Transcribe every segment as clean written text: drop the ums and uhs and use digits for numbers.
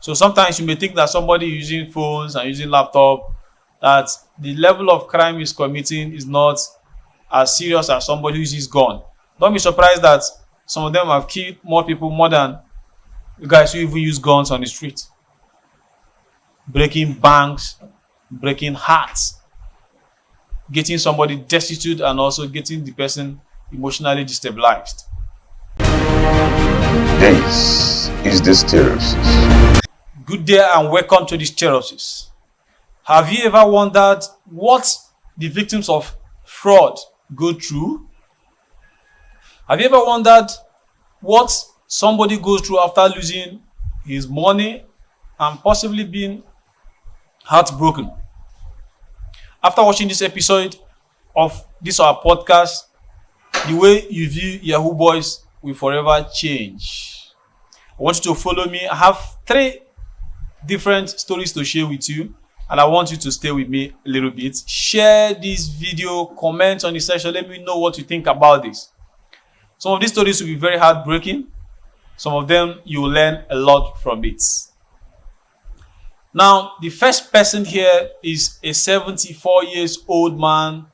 So sometimes you may think that somebody using phones and using laptop, that the level of crime he's committing is not as serious as somebody who uses gun. Don't be surprised that some of them have killed more people more than the guys who even use guns on the street. Breaking banks, breaking hearts, getting somebody destitute, and also getting the person emotionally destabilized. This is the Stereosis. Good day and welcome to the Stereosis. Have you ever wondered what the victims of fraud go through? Have you ever wondered what somebody goes through after losing his money and possibly being heartbroken? After watching this episode of this our podcast, the way you view Yahoo boys will forever change. I want you to follow me. I have 3 different stories to share with you, and I want you to stay with me a little bit. Share this video, comment on the section, let me know what you think about this. Some of these stories will be very heartbreaking. Some of them you will learn a lot from it. Now, the first person here is a 74 years old man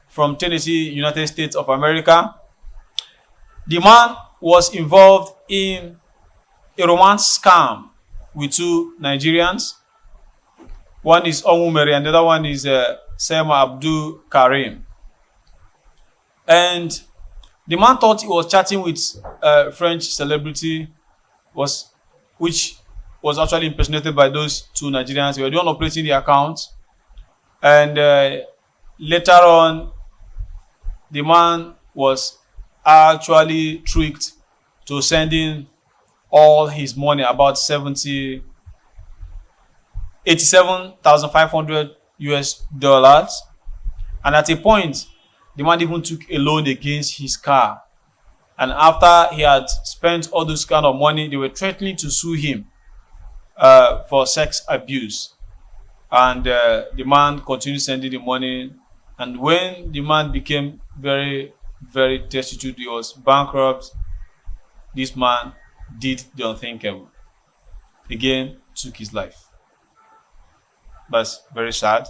from Tennessee, United States of America. The man was involved in a romance scam with 2 Nigerians. One is Onwumere and the other one is Sema Abdul Karim. And the man thought he was chatting with a French celebrity, which was actually impersonated by those 2 Nigerians. They were the one operating the account. And later on, the man was actually tricked to sending all his money, about 87,500 US dollars. And at a point, the man even took a loan against his car. And after he had spent all those kind of money, they were threatening to sue him for sex abuse. And the man continued sending the money. And when the man became very, very destitute, he was bankrupt, this man did the unthinkable. Again, took his life. That's very sad.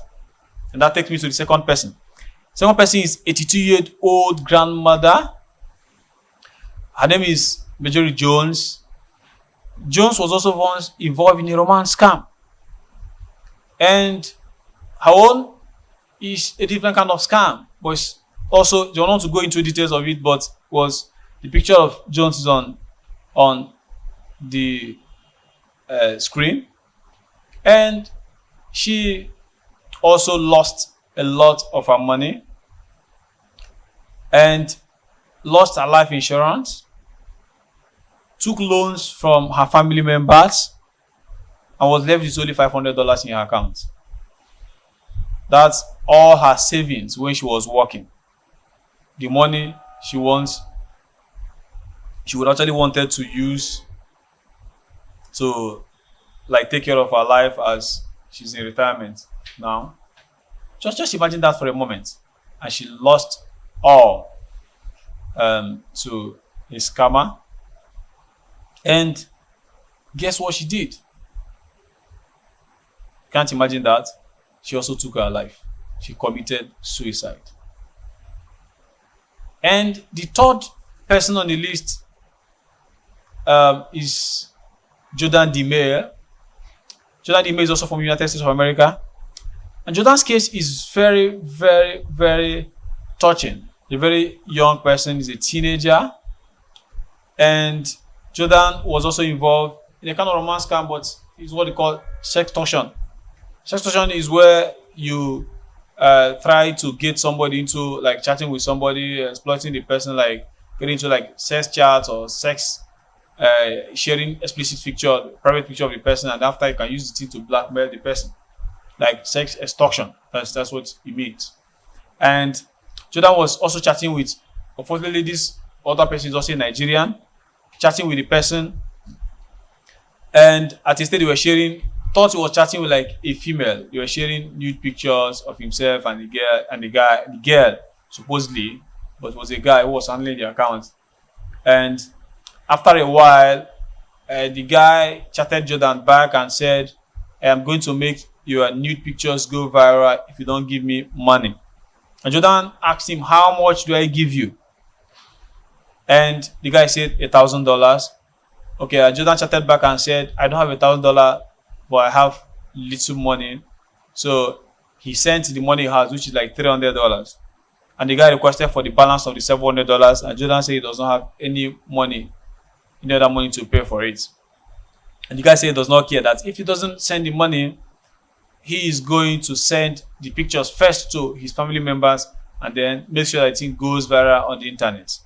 And that takes me to the second person. Second person is 82-year-old grandmother. Her name is Marjorie Jones. Jones was also once involved in a romance scam. And her own is a different kind of scam. But it's also, don't want to go into details of it, but was the picture of Jones is on the screen. And she also lost a lot of her money and lost her life insurance, took loans from her family members, and was left with only $500 in her account. That's all her savings when she was working. The money she would actually wanted to use to take care of her life as she's in retirement now. Just imagine that for a moment. And she lost all to a scammer. And guess what she did? Can't imagine that. She also took her life. She committed suicide. And the third person on the list is Jordan DeMay. Jordan DeMay is also from the United States of America. And Jordan's case is very, very, very touching. A very young person, is a teenager. And Jordan was also involved in a kind of romance scam, but it's what they call sextortion. Sextortion is where you try to get somebody into chatting with somebody, exploiting the person, getting into sex chats or sex, sharing explicit picture, private picture of the person, and after you can use the thing to blackmail the person. Sex extortion. That's what it means. And Jordan was also chatting with, unfortunately, this other person is also a Nigerian, chatting with the person. And at a stage they were sharing, thought he was chatting with a female. They were sharing nude pictures of himself and the girl supposedly, but it was a guy who was handling the account. And after a while, The guy chatted Jordan back and said, I am going to make your nude pictures go viral if you don't give me money. And Jordan asked him, how much do I give you? And the guy said $1,000. Okay, Jordan chatted back and said, I don't have $1,000, but I have little money. So he sent the money he has, which is like $300. And the guy requested for the balance of the $700. And Jordan said he does not have any other money to pay for it. And the guy said he does not care, that if he doesn't send the money, he is going to send the pictures first to his family members and then make sure that it goes viral on the internet.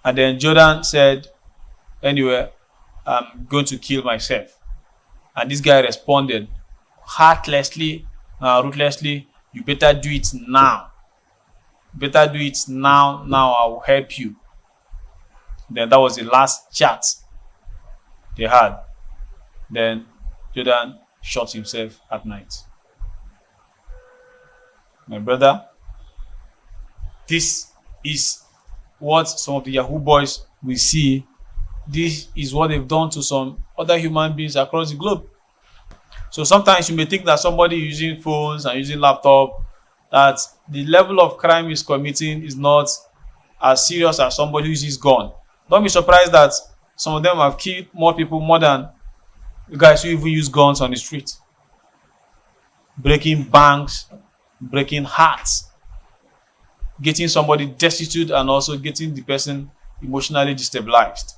And then Jordan said, anyway, I'm going to kill myself. And this guy responded heartlessly, ruthlessly, you better do it now. Better do it now. Now I will help you. Then that was the last chat they had. Then Jordan shot himself at night. My brother, this is what some of the Yahoo boys will see. This is what they've done to some other human beings across the globe. So sometimes you may think that somebody using phones and using laptop, that the level of crime he's committing is not as serious as somebody who uses gun. Don't be surprised that some of them have killed more people more than the guys who even use guns on the street. Breaking banks, breaking hearts, getting somebody destitute, and also getting the person emotionally destabilized.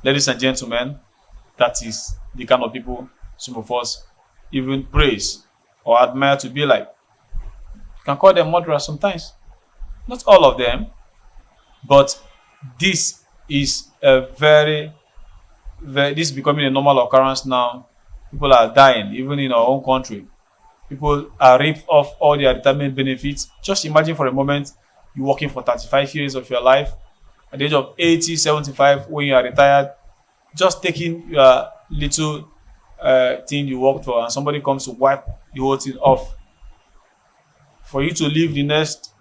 Ladies and gentlemen, that is the kind of people some of us even praise or admire to be like. You can call them murderers sometimes. Not all of them, but this is this is becoming a normal occurrence now. People are dying, even in our own country. People are ripped off all their retirement benefits. Just imagine for a moment, you're working for 35 years of your life. At the age of 80, 75, when you are retired, just taking your little thing you worked for, and somebody comes to wipe the whole thing off. For you to live the next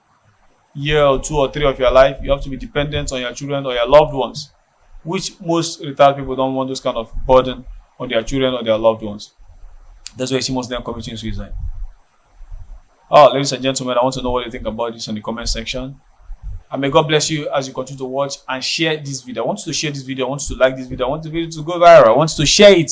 year or 2 or 3 of your life, you have to be dependent on your children or your loved ones, which most retired people don't want those kind of burden on their children or their loved ones. That's why you see most of them committing suicide. Oh, ladies and gentlemen, I want to know what you think about this in the comment section. And may God bless you as you continue to watch and share this video. I want you to share this video. I want you to like this video. I want the video to go viral. I want you to share it